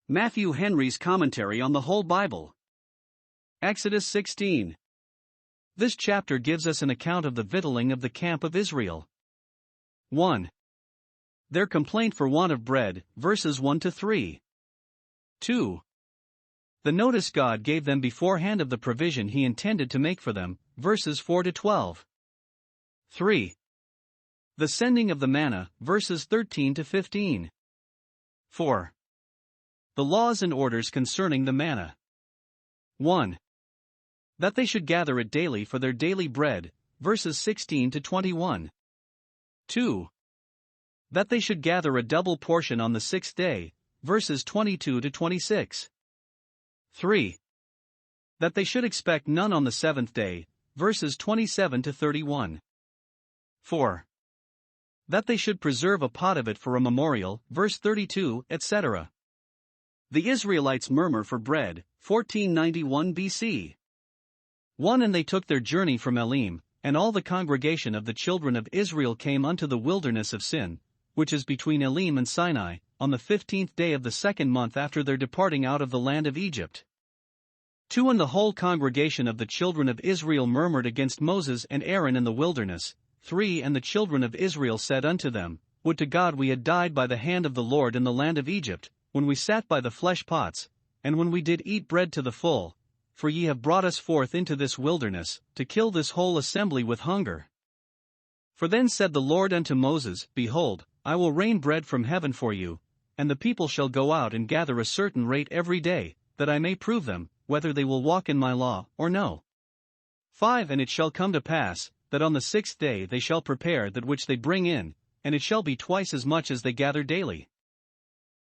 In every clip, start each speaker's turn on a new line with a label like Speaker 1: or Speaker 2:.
Speaker 1: Matthew Henry's Commentary on the Whole Bible. Exodus 16. This chapter gives us an account of the victualling of the camp of Israel. 1. Their complaint for want of bread, verses 1 to 3. 2. The notice God gave them beforehand of the provision He intended to make for them, verses 4 to 12. 3. The sending of the manna, verses 13 to 15. 4. The laws and orders concerning the manna. 1. That they should gather it daily for their daily bread, verses 16 to 21. 2. That they should gather a double portion on the sixth day, verses 22 to 26. 3. That they should expect none on the seventh day, verses 27 to 31. 4. That they should preserve a pot of it for a memorial, verse 32, etc. The Israelites murmur for bread, 1491 BC. 1. And they took their journey from Elim, and all the congregation of the children of Israel came unto the wilderness of Sin, which is between Elim and Sinai, on the 15th day of the second month after their departing out of the land of Egypt. 2. And the whole congregation of the children of Israel murmured against Moses and Aaron in the wilderness. 3. And the children of Israel said unto them, Would to God we had died by the hand of the Lord in the land of Egypt, when we sat by the flesh pots, and when we did eat bread to the full, for ye have brought us forth into this wilderness, to kill this whole assembly with hunger. For then said the Lord unto Moses, Behold, I will rain bread from heaven for you, and the people shall go out and gather a certain rate every day, that I may prove them, whether they will walk in my law, or no. 5. And it shall come to pass, that on the sixth day they shall prepare that which they bring in, and it shall be twice as much as they gather daily.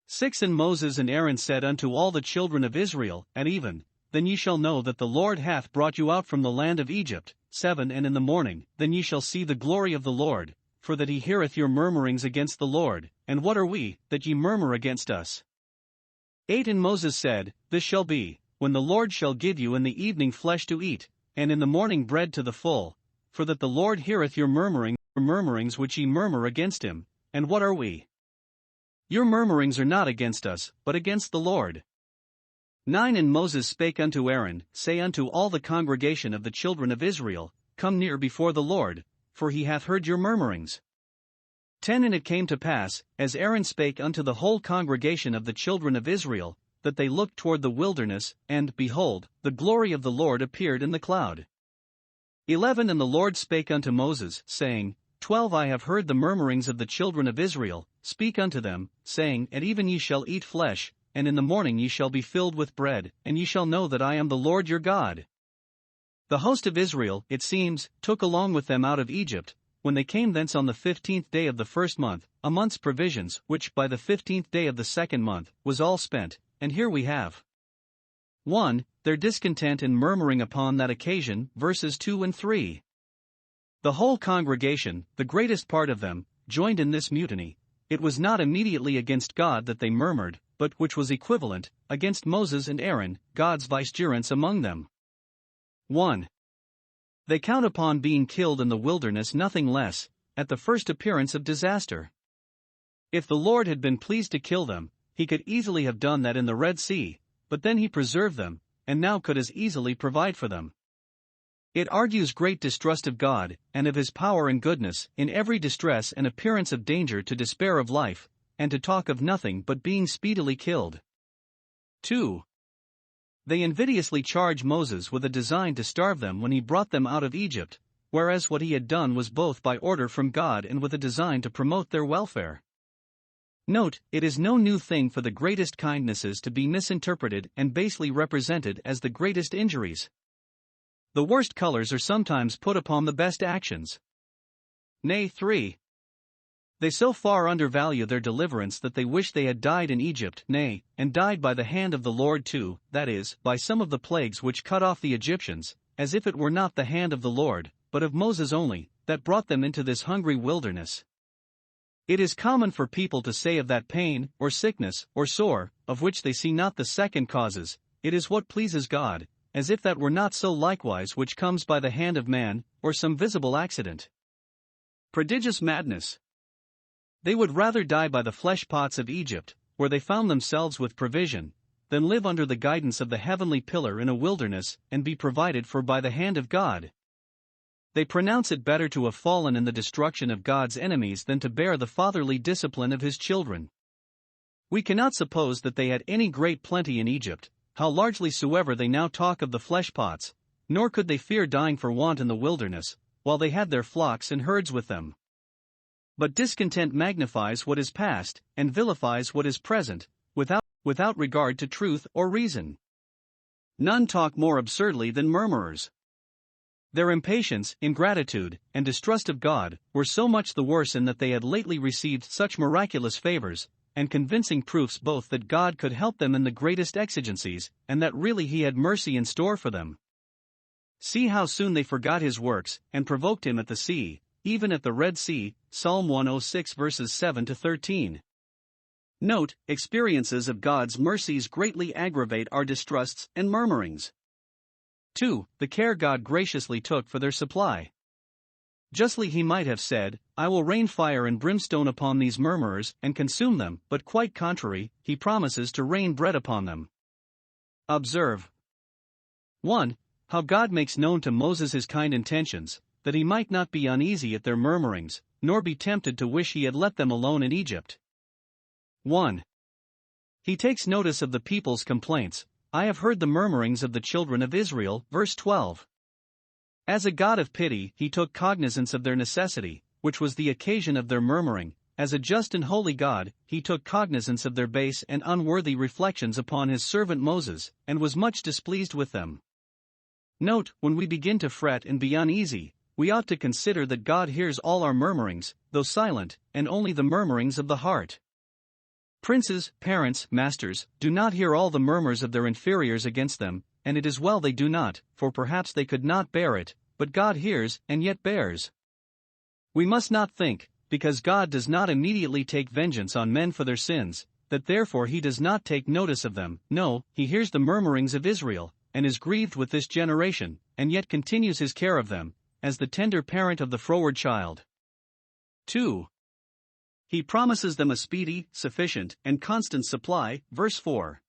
Speaker 1: 6. And Moses and Aaron said unto all the children of Israel, At even, then ye shall know that the Lord hath brought you out from the land of Egypt. 7. And in the morning, then ye shall see the glory of the Lord, for that He heareth your murmurings against the Lord. And what are we, that ye murmur against us? 8. And Moses said, This shall be, when the Lord shall give you in the evening flesh to eat, and in the morning bread to the full, for that the Lord heareth your murmurings which ye murmur against Him. And what are we? Your murmurings are not against us, but against the Lord. 9. And Moses spake unto Aaron, Say unto all the congregation of the children of Israel, Come near before the Lord, for He hath heard your murmurings. 10. And it came to pass, as Aaron spake unto the whole congregation of the children of Israel, that they looked toward the wilderness, and, behold, the glory of the Lord appeared in the cloud. 11. And the Lord spake unto Moses, saying, 12. I have heard the murmurings of the children of Israel. Speak unto them, saying, At even ye shall eat flesh, and in the morning ye shall be filled with bread, and ye shall know that I am the Lord your God. The host of Israel, it seems, took along with them out of Egypt, when they came thence on the 15th day of the first month, a month's provisions, which by the 15th day of the second month, was all spent, and here we have 1. Their discontent and murmuring upon that occasion, verses 2 and 3. The whole congregation, the greatest part of them, joined in this mutiny. It was not immediately against God that they murmured, but, which was equivalent, against Moses and Aaron, God's vicegerents among them. 1. They count upon being killed in the wilderness nothing less, at the first appearance of disaster. If the Lord had been pleased to kill them, He could easily have done that in the Red Sea, but then He preserved them, and now could as easily provide for them. It argues great distrust of God, and of His power and goodness, in every distress and appearance of danger to despair of life, and to talk of nothing but being speedily killed. 2. They invidiously charge Moses with a design to starve them when he brought them out of Egypt, whereas what he had done was both by order from God and with a design to promote their welfare. Note, it is no new thing for the greatest kindnesses to be misinterpreted and basely represented as the greatest injuries. The worst colors are sometimes put upon the best actions. Nay, 3. They so far undervalue their deliverance that they wish they had died in Egypt, nay, and died by the hand of the Lord too, that is, by some of the plagues which cut off the Egyptians, as if it were not the hand of the Lord, but of Moses only, that brought them into this hungry wilderness. It is common for people to say of that pain, or sickness, or sore, of which they see not the second causes, it is what pleases God, as if that were not so likewise which comes by the hand of man, or some visible accident. Prodigious madness. They would rather die by the flesh pots of Egypt, where they found themselves with provision, than live under the guidance of the heavenly pillar in a wilderness and be provided for by the hand of God. They pronounce it better to have fallen in the destruction of God's enemies than to bear the fatherly discipline of his children. We cannot suppose that they had any great plenty in Egypt, how largely soever they now talk of the fleshpots, nor could they fear dying for want in the wilderness, while they had their flocks and herds with them. But discontent magnifies what is past, and vilifies what is present, without regard to truth or reason. None talk more absurdly than murmurers. Their impatience, ingratitude, and distrust of God were so much the worse in that they had lately received such miraculous favors, and convincing proofs both that God could help them in the greatest exigencies, and that really he had mercy in store for them. See how soon they forgot his works, and provoked him at the sea, even at the Red Sea, Psalm 106 verses 7-13. Note, experiences of God's mercies greatly aggravate our distrusts and murmurings. 2. The care God graciously took for their supply. Justly he might have said, I will rain fire and brimstone upon these murmurers and consume them, but quite contrary, he promises to rain bread upon them. Observe 1. How God makes known to Moses his kind intentions, that he might not be uneasy at their murmurings, nor be tempted to wish he had let them alone in Egypt. 1. He takes notice of the people's complaints. I have heard the murmurings of the children of Israel, verse 12. As a God of pity, he took cognizance of their necessity, which was the occasion of their murmuring. As a just and holy God, he took cognizance of their base and unworthy reflections upon his servant Moses, and was much displeased with them. Note, when we begin to fret and be uneasy, we ought to consider that God hears all our murmurings, though silent, and only the murmurings of the heart. Princes, parents, masters, do not hear all the murmurs of their inferiors against them, and it is well they do not, for perhaps they could not bear it, but God hears, and yet bears. We must not think, because God does not immediately take vengeance on men for their sins, that therefore he does not take notice of them. No, he hears the murmurings of Israel, and is grieved with this generation, and yet continues his care of them, as the tender parent of the froward child. 2. He promises them a speedy, sufficient, and constant supply, verse 4.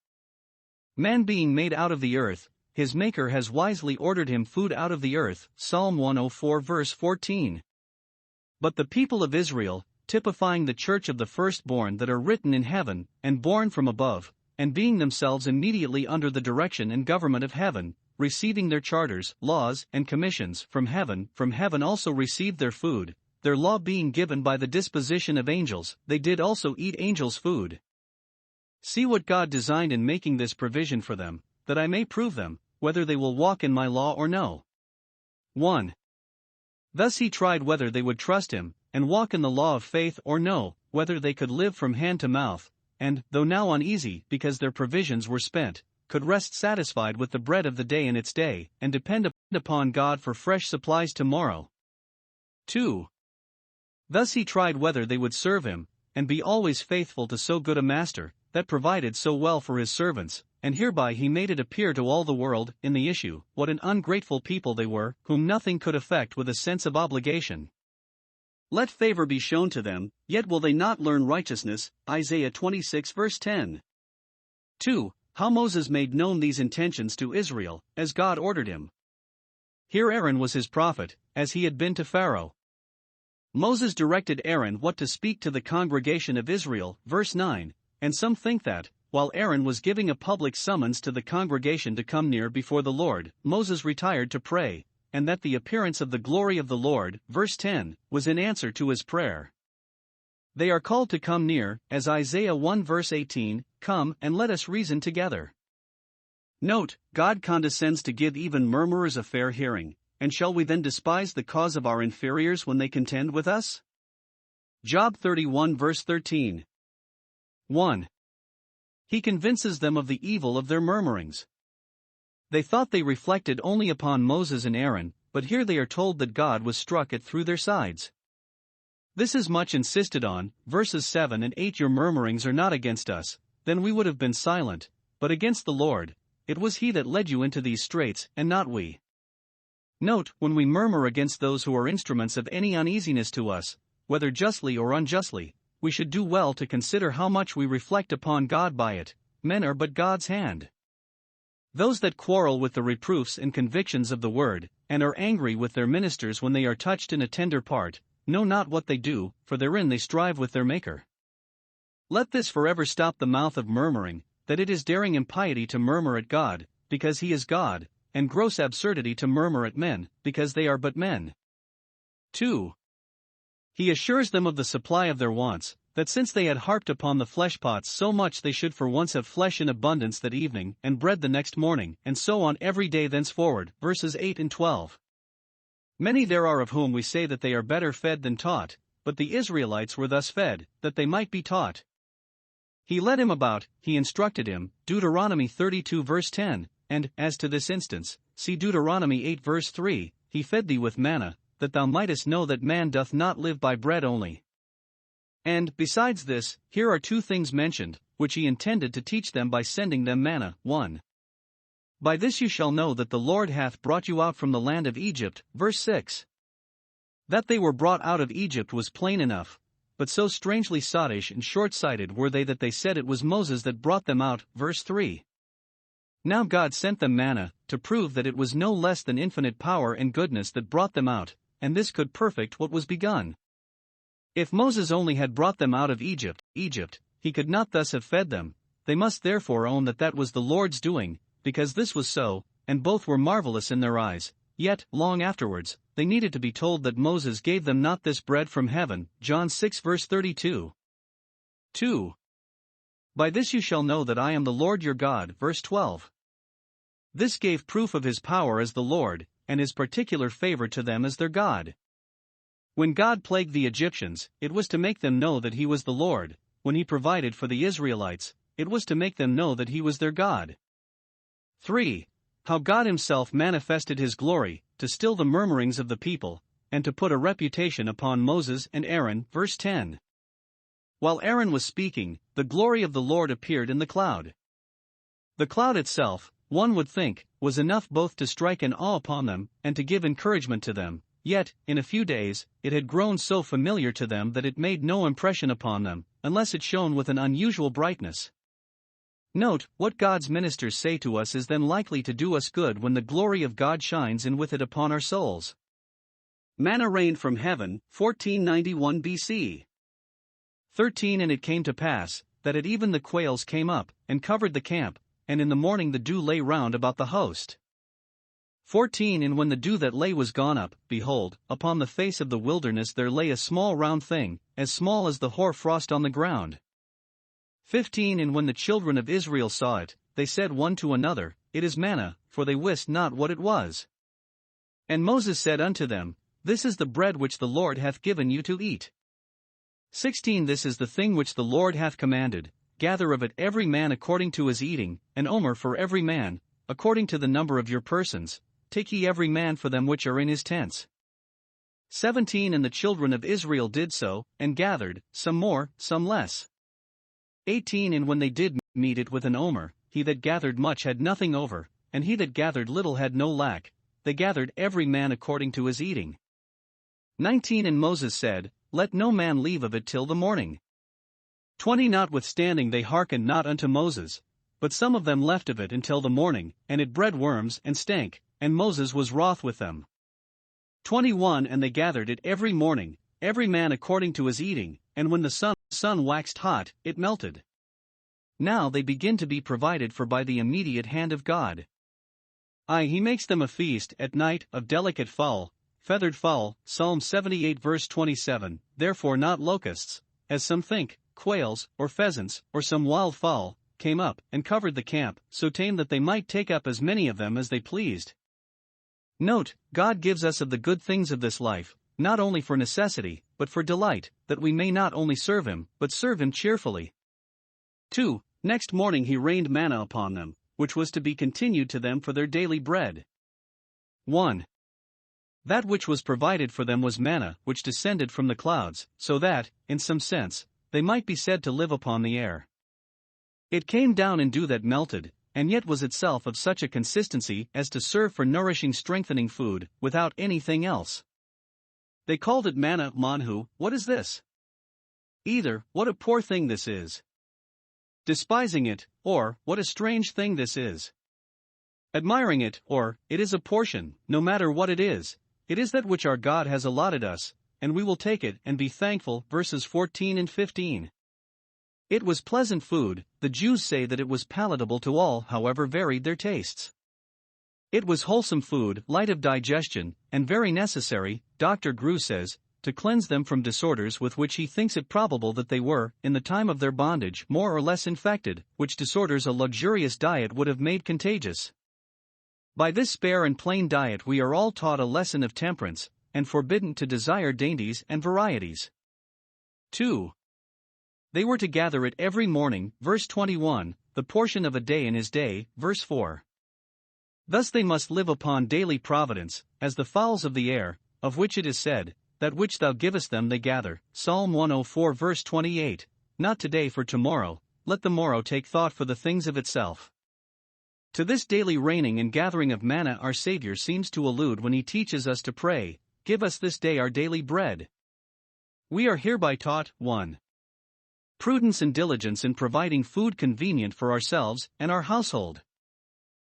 Speaker 1: Man being made out of the earth, his Maker has wisely ordered him food out of the earth, Psalm 104 verse 14. But the people of Israel, typifying the church of the firstborn that are written in heaven, and born from above, and being themselves immediately under the direction and government of heaven, receiving their charters, laws, and commissions from heaven also received their food. Their law being given by the disposition of angels, they did also eat angels' food. See what God designed in making this provision for them, that I may prove them, whether they will walk in my law or no. 1. Thus he tried whether they would trust him, and walk in the law of faith or no, whether they could live from hand to mouth, and, though now uneasy because their provisions were spent, could rest satisfied with the bread of the day in its day, and depend upon God for fresh supplies tomorrow. 2. Thus he tried whether they would serve him, and be always faithful to so good a master, that provided so well for his servants, and hereby he made it appear to all the world, in the issue, what an ungrateful people they were, whom nothing could affect with a sense of obligation. Let favor be shown to them, yet will they not learn righteousness, Isaiah 26 verse 10. 2. How Moses made known these intentions to Israel, as God ordered him. Here Aaron was his prophet, as he had been to Pharaoh. Moses directed Aaron what to speak to the congregation of Israel, verse 9, and some think that, while Aaron was giving a public summons to the congregation to come near before the Lord, Moses retired to pray, and that the appearance of the glory of the Lord, verse 10, was in answer to his prayer. They are called to come near, as Isaiah 1 verse 18, come and let us reason together. Note, God condescends to give even murmurers a fair hearing. And shall we then despise the cause of our inferiors when they contend with us? Job 31 verse 13. 1. He convinces them of the evil of their murmurings. They thought they reflected only upon Moses and Aaron, but here they are told that God was struck at through their sides. This is much insisted on, verses 7 and 8. Your murmurings are not against us, then we would have been silent, but against the Lord. It was he that led you into these straits, and not we. Note, when we murmur against those who are instruments of any uneasiness to us, whether justly or unjustly, we should do well to consider how much we reflect upon God by it. Men are but God's hand. Those that quarrel with the reproofs and convictions of the word, and are angry with their ministers when they are touched in a tender part, know not what they do, for therein they strive with their Maker. Let this forever stop the mouth of murmuring, that it is daring impiety to murmur at God, because he is God, and gross absurdity to murmur at men, because they are but men. 2. He assures them of the supply of their wants, that since they had harped upon the fleshpots so much they should for once have flesh in abundance that evening, and bread the next morning, and so on every day thenceforward. Verses 8 and 12. Many there are of whom we say that they are better fed than taught, but the Israelites were thus fed, that they might be taught. He led him about, he instructed him, Deuteronomy 32 verse 10, and, as to this instance, see Deuteronomy 8 verse 3, he fed thee with manna, that thou mightest know that man doth not live by bread only. And, besides this, here are two things mentioned, which he intended to teach them by sending them manna. 1. By this you shall know that the Lord hath brought you out from the land of Egypt. Verse 6. That they were brought out of Egypt was plain enough, but so strangely sottish and short-sighted were they that they said it was Moses that brought them out. Verse 3. Now God sent them manna, to prove that it was no less than infinite power and goodness that brought them out, and this could perfect what was begun. If Moses only had brought them out of Egypt, he could not thus have fed them. They must therefore own that that was the Lord's doing, because this was so, and both were marvelous in their eyes. Yet, long afterwards, they needed to be told that Moses gave them not this bread from heaven. John 6 verse 32. 2. By this you shall know that I am the Lord your God. Verse 12. This gave proof of his power as the Lord, and his particular favor to them as their God. When God plagued the Egyptians, it was to make them know that he was the Lord. When he provided for the Israelites, it was to make them know that he was their God. 3. How God himself manifested his glory, to still the murmurings of the people, and to put a reputation upon Moses and Aaron. Verse 10. While Aaron was speaking, the glory of the Lord appeared in the cloud. The cloud itself, one would think, was enough both to strike an awe upon them, and to give encouragement to them. Yet, in a few days, it had grown so familiar to them that it made no impression upon them, unless it shone with an unusual brightness. Note, what God's ministers say to us is then likely to do us good when the glory of God shines in with it upon our souls. Manna rained from heaven, 1491 BC. 13 And it came to pass, that at even the quails came up, and covered the camp, and in the morning the dew lay round about the host. 14 And when the dew that lay was gone up, behold, upon the face of the wilderness there lay a small round thing, as small as the hoar frost on the ground. 15 And when the children of Israel saw it, they said one to another, It is manna, for they wist not what it was. And Moses said unto them, This is the bread which the Lord hath given you to eat. 16 This is the thing which the Lord hath commanded, gather of it every man according to his eating, an omer for every man, according to the number of your persons. Take ye every man for them which are in his tents. 17 And the children of Israel did so, and gathered, some more, some less. 18 And when they did meet it with an omer, he that gathered much had nothing over, and he that gathered little had no lack. They gathered every man according to his eating. 19 And Moses said, Let no man leave of it till the morning. 20 Notwithstanding they hearkened not unto Moses, but some of them left of it until the morning, and it bred worms and stank. And Moses was wroth with them. 21 And they gathered it every morning, every man according to his eating, and when the sun waxed hot, it melted. Now they begin to be provided for by the immediate hand of God. He makes them a feast at night of delicate fowl, feathered fowl. Psalm 78 verse 27, therefore not locusts, as some think, quails, or pheasants, or some wild fowl, came up, and covered the camp, so tame that they might take up as many of them as they pleased. Note, God gives us of the good things of this life, not only for necessity, but for delight, that we may not only serve him, but serve him cheerfully. 2. Next morning he rained manna upon them, which was to be continued to them for their daily bread. 1. That which was provided for them was manna, which descended from the clouds, so that, in some sense, they might be said to live upon the air. It came down in dew that melted, and yet was itself of such a consistency as to serve for nourishing strengthening food, without anything else. They called it manna. Manhu, what is this? Either, what a poor thing this is. Despising it, or, what a strange thing this is. Admiring it, or, it is a portion, no matter what it is that which our God has allotted us, and we will take it and be thankful. Verses 14 and 15. It was pleasant food. The Jews say that it was palatable to all, however varied their tastes. It was wholesome food, light of digestion, and very necessary, Dr. Grew says, to cleanse them from disorders with which he thinks it probable that they were, in the time of their bondage, more or less infected, which disorders a luxurious diet would have made contagious. By this spare and plain diet we are all taught a lesson of temperance, and forbidden to desire dainties and varieties. 2. They were to gather it every morning, verse 21, the portion of a day in his day, verse 4. Thus they must live upon daily providence, as the fowls of the air, of which it is said, that which thou givest them they gather, Psalm 104 verse 28, not today for tomorrow, let the morrow take thought for the things of itself. To this daily raining and gathering of manna our Savior seems to allude when he teaches us to pray, give us this day our daily bread. We are hereby taught, 1. Prudence and diligence in providing food convenient for ourselves and our household.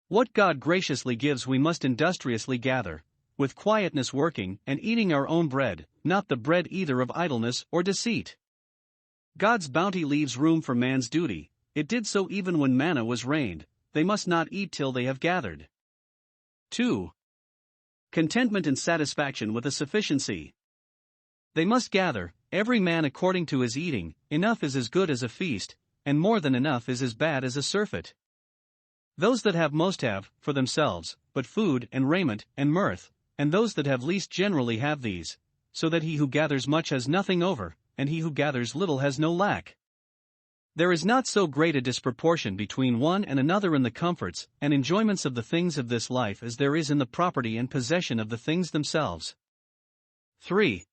Speaker 1: What God graciously gives we must industriously gather, with quietness working and eating our own bread, not the bread either of idleness or deceit. God's bounty leaves room for man's duty, it did so even when manna was rained. They must not eat till they have gathered. 2. Contentment and satisfaction with a sufficiency. They must gather, every man according to his eating, enough is as good as a feast, and more than enough is as bad as a surfeit. Those that have most have, for themselves, but food and raiment and mirth, and those that have least generally have these, so that he who gathers much has nothing over, and he who gathers little has no lack. There is not so great a disproportion between one and another in the comforts and enjoyments of the things of this life as there is in the property and possession of the things themselves. 3.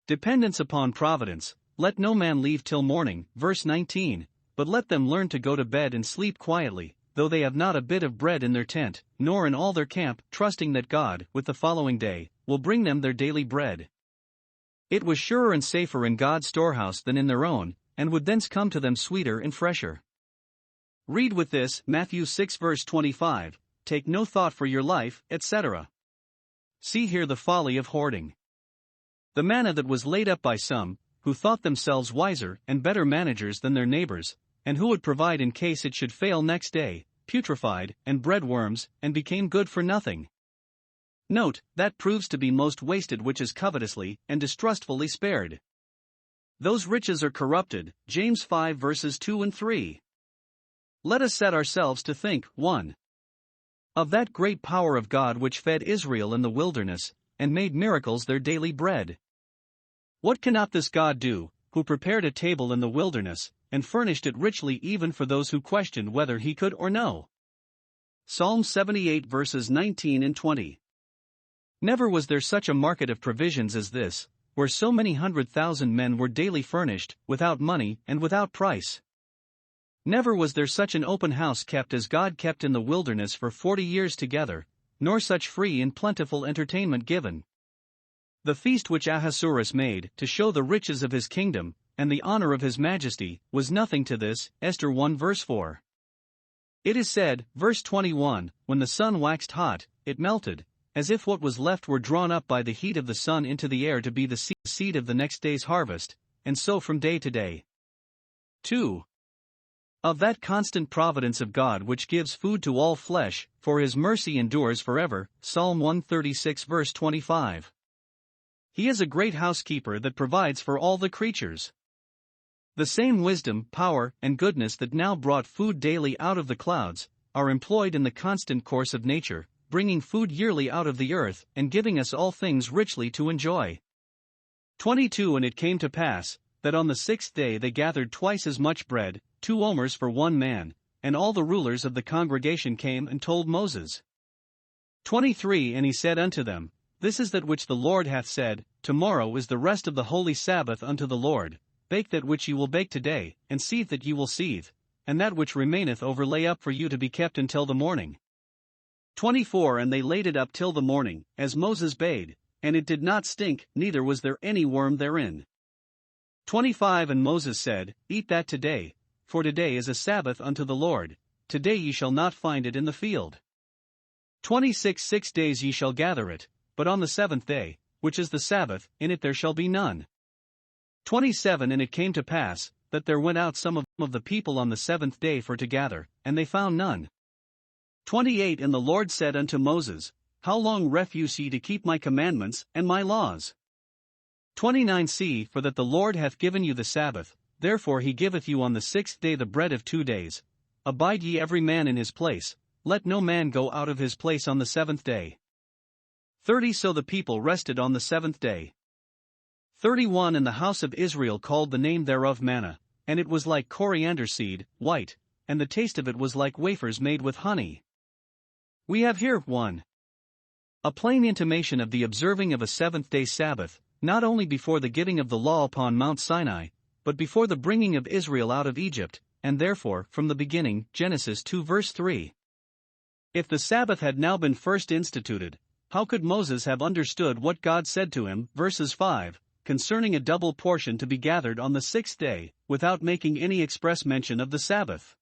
Speaker 1: Dependence upon providence, let no man leave till morning, verse 19, but let them learn to go to bed and sleep quietly, though they have not a bit of bread in their tent, nor in all their camp, trusting that God, with the following day, will bring them their daily bread. It was surer and safer in God's storehouse than in their own, and would thence come to them sweeter and fresher. Read with this, Matthew 6 verse 25, take no thought for your life, etc. See here the folly of hoarding. The manna that was laid up by some, who thought themselves wiser and better managers than their neighbors, and who would provide in case it should fail next day, putrefied, and bred worms, and became good for nothing. Note, that proves to be most wasted which is covetously and distrustfully spared. Those riches are corrupted, James 5 verses 2 and 3. Let us set ourselves to think, 1. Of that great power of God which fed Israel in the wilderness, and made miracles their daily bread. What cannot this God do, who prepared a table in the wilderness, and furnished it richly even for those who questioned whether he could or no? Psalm 78 verses 19 and 20. Never was there such a market of provisions as this, where so many 100,000 men were daily furnished, without money and without price. Never was there such an open house kept as God kept in the wilderness for 40 years together, nor such free and plentiful entertainment given. The feast which Ahasuerus made, to show the riches of his kingdom, and the honor of his majesty, was nothing to this, Esther 1 verse 4. It is said, verse 21, when the sun waxed hot, it melted, as if what was left were drawn up by the heat of the sun into the air to be the seed of the next day's harvest, and so from day to day. 2. Of that constant providence of God which gives food to all flesh, for his mercy endures forever, Psalm 136 verse 25. He is a great housekeeper that provides for all the creatures. The same wisdom, power, and goodness that now brought food daily out of the clouds, are employed in the constant course of nature, bringing food yearly out of the earth, and giving us all things richly to enjoy. 22 And it came to pass, that on the 6th day they gathered twice as much bread, 2 omers for one man, and all the rulers of the congregation came and told Moses. 23 And he said unto them, This is that which the Lord hath said, Tomorrow is the rest of the holy Sabbath unto the Lord, bake that which ye will bake today, and seethe that ye will seethe, and that which remaineth over lay up for you to be kept until the morning. 24 And they laid it up till the morning, as Moses bade, and it did not stink, neither was there any worm therein. 25 And Moses said, Eat that today, for today is a Sabbath unto the Lord, today ye shall not find it in the field. 26 6 days ye shall gather it, but on the seventh day, which is the Sabbath, in it there shall be none. 27 And it came to pass, that there went out some of the people on the seventh day for to gather, and they found none. 28 And the Lord said unto Moses, How long refuse ye to keep my commandments and my laws? 29 See, for that the Lord hath given you the Sabbath, therefore he giveth you on the sixth day the bread of 2 days. Abide ye every man in his place, let no man go out of his place on the seventh day. 30 So the people rested on the seventh day. 31 And the house of Israel called the name thereof Manna, and it was like coriander seed, white, and the taste of it was like wafers made with honey. We have here 1. A plain intimation of the observing of a seventh-day Sabbath, not only before the giving of the law upon Mount Sinai, but before the bringing of Israel out of Egypt, and therefore from the beginning. Genesis 2 verse 3. If the Sabbath had now been first instituted, how could Moses have understood what God said to him, verses 5, concerning a double portion to be gathered on the sixth day, without making any express mention of the Sabbath?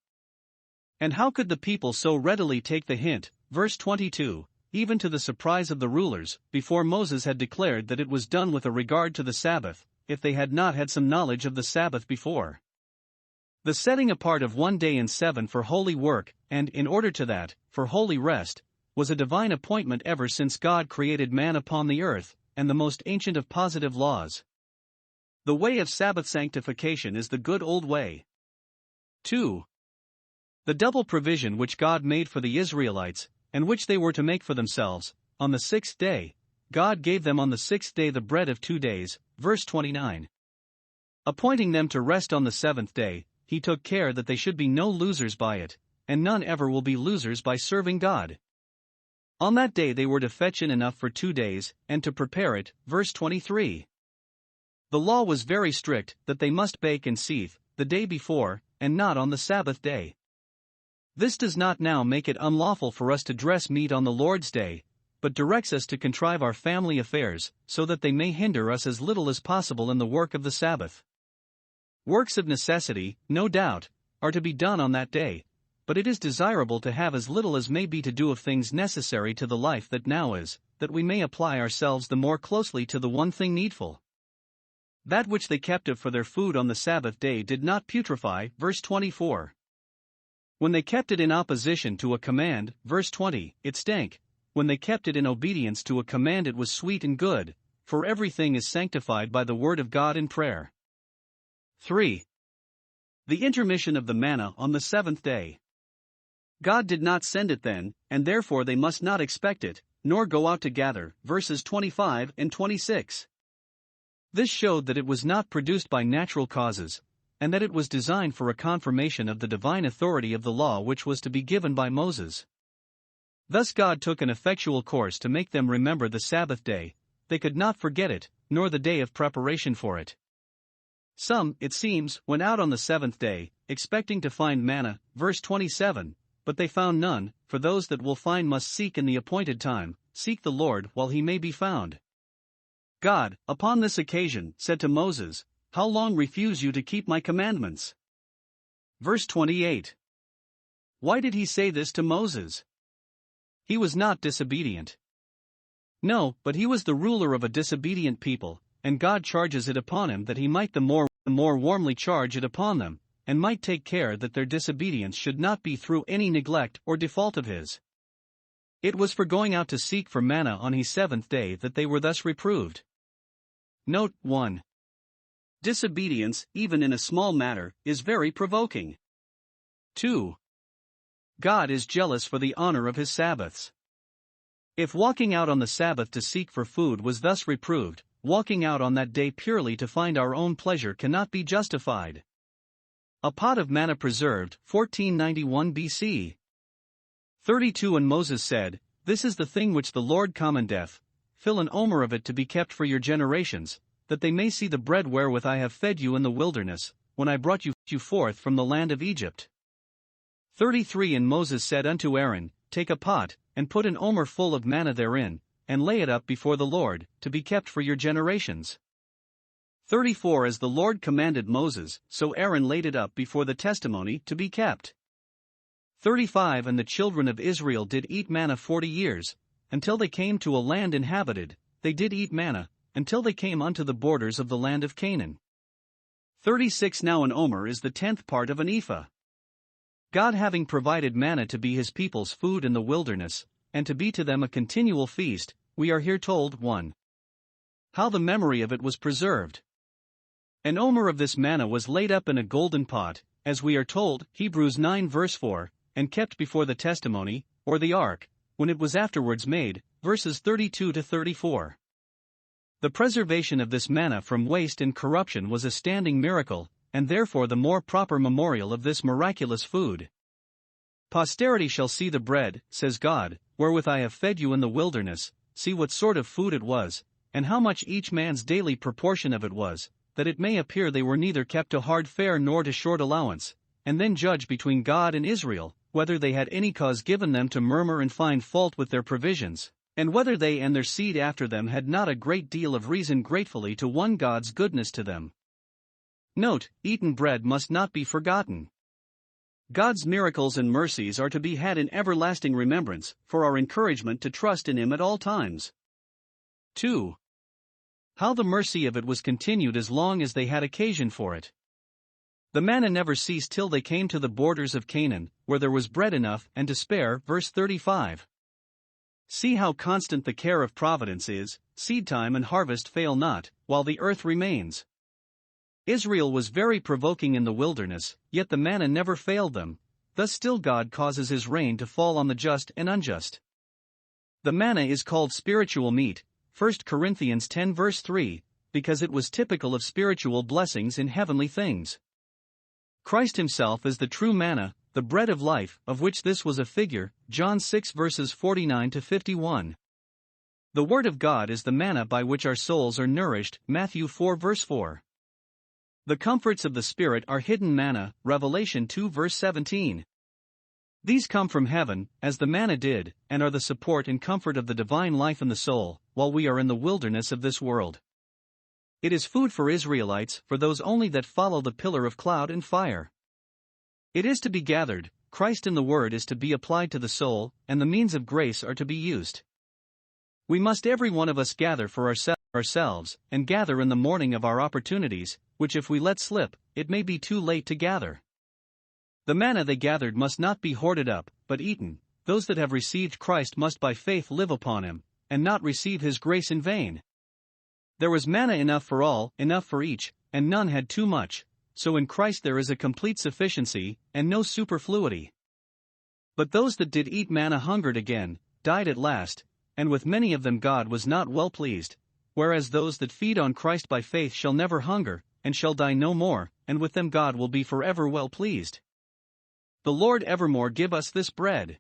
Speaker 1: And how could the people so readily take the hint, verse 22, even to the surprise of the rulers, before Moses had declared that it was done with a regard to the Sabbath, if they had not had some knowledge of the Sabbath before? The setting apart of 1 day in 7 for holy work, and, in order to that, for holy rest, was a divine appointment ever since God created man upon the earth, and the most ancient of positive laws. The way of Sabbath sanctification is the good old way. 2. The double provision which God made for the Israelites, and which they were to make for themselves, on the sixth day, God gave them on the sixth day the bread of 2 days, verse 29. Appointing them to rest on the seventh day, he took care that they should be no losers by it, and none ever will be losers by serving God. On that day they were to fetch in enough for 2 days, and to prepare it, verse 23. The law was very strict, that they must bake and seethe, the day before, and not on the Sabbath day. This does not now make it unlawful for us to dress meat on the Lord's day, but directs us to contrive our family affairs, so that they may hinder us as little as possible in the work of the Sabbath. Works of necessity, no doubt, are to be done on that day, but it is desirable to have as little as may be to do of things necessary to the life that now is, that we may apply ourselves the more closely to the one thing needful. That which they kept of for their food on the Sabbath day did not putrefy, verse 24. When they kept it in opposition to a command, verse 20, it stank. When they kept it in obedience to a command, it was sweet and good, for everything is sanctified by the word of God in prayer. 3. The intermission of the manna on the seventh day. God did not send it then, and therefore they must not expect it, nor go out to gather, verses 25 and 26. This showed that it was not produced by natural causes, and that it was designed for a confirmation of the divine authority of the law which was to be given by Moses. Thus God took an effectual course to make them remember the Sabbath day. They could not forget it, nor the day of preparation for it. Some, it seems, went out on the seventh day, expecting to find manna, verse 27, but they found none, for those that will find must seek in the appointed time, seek the Lord while he may be found. God, upon this occasion, said to Moses, How long refuse you to keep my commandments? Verse 28. Why did he say this to Moses? He was not disobedient. No, but he was the ruler of a disobedient people, and God charges it upon him that he might the more warmly charge it upon them, and might take care that their disobedience should not be through any neglect or default of his. It was for going out to seek for manna on his seventh day that they were thus reproved. Note 1. Disobedience, even in a small matter, is very provoking. 2. God is jealous for the honor of his Sabbaths. If walking out on the Sabbath to seek for food was thus reproved, walking out on that day purely to find our own pleasure cannot be justified. A pot of manna preserved, 1491 BC. 32 And Moses said, This is the thing which the Lord commandeth, fill an omer of it to be kept for your generations, that they may see the bread wherewith I have fed you in the wilderness, when I brought you forth from the land of Egypt. 33 And Moses said unto Aaron, Take a pot, and put an omer full of manna therein, and lay it up before the Lord, to be kept for your generations. 34 As the Lord commanded Moses, so Aaron laid it up before the testimony to be kept. 35 And the children of Israel did eat manna 40 years, until they came to a land inhabited, they did eat manna, until they came unto the borders of the land of Canaan. 36 Now an omer is the 10th part of an ephah. God having provided manna to be his people's food in the wilderness, and to be to them a continual feast, we are here told 1. How the memory of it was preserved. An omer of this manna was laid up in a golden pot, as we are told, Hebrews 9 verse 4, and kept before the testimony, or the ark, when it was afterwards made, verses 32 to 34. The preservation of this manna from waste and corruption was a standing miracle, and therefore the more proper memorial of this miraculous food. Posterity shall see the bread, says God, wherewith I have fed you in the wilderness, see what sort of food it was, and how much each man's daily proportion of it was, that it may appear they were neither kept to hard fare nor to short allowance, and then judge between God and Israel, whether they had any cause given them to murmur and find fault with their provisions, and whether they and their seed after them had not a great deal of reason gratefully to one God's goodness to them. Note, eaten bread must not be forgotten. God's miracles and mercies are to be had in everlasting remembrance, for our encouragement to trust in him at all times. 2. How the mercy of it was continued as long as they had occasion for it. The manna never ceased till they came to the borders of Canaan, where there was bread enough and to spare, verse 35. See how constant the care of Providence is, seedtime and harvest fail not, while the earth remains. Israel was very provoking in the wilderness, yet the manna never failed them, thus still God causes his rain to fall on the just and unjust. The manna is called spiritual meat, 1 Corinthians 10 verse 3, because it was typical of spiritual blessings in heavenly things. Christ himself is the true manna, the bread of life, of which this was a figure, John 6 verses 49 to 51. The word of God is the manna by which our souls are nourished, Matthew 4 verse 4. The comforts of the Spirit are hidden manna, Revelation 2 verse 17. These come from heaven, as the manna did, and are the support and comfort of the divine life in the soul, while we are in the wilderness of this world. It is food for Israelites, for those only that follow the pillar of cloud and fire. It is to be gathered, Christ in the Word is to be applied to the soul, and the means of grace are to be used. We must every one of us gather for ourselves, and gather in the morning of our opportunities, which if we let slip, it may be too late to gather. The manna they gathered must not be hoarded up, but eaten. Those that have received Christ must by faith live upon him, and not receive his grace in vain. There was manna enough for all, enough for each, and none had too much, so in Christ there is a complete sufficiency, and no superfluity. But those that did eat manna hungered again, died at last, and with many of them God was not well pleased, whereas those that feed on Christ by faith shall never hunger, and shall die no more, and with them God will be forever well pleased. The Lord evermore give us this bread.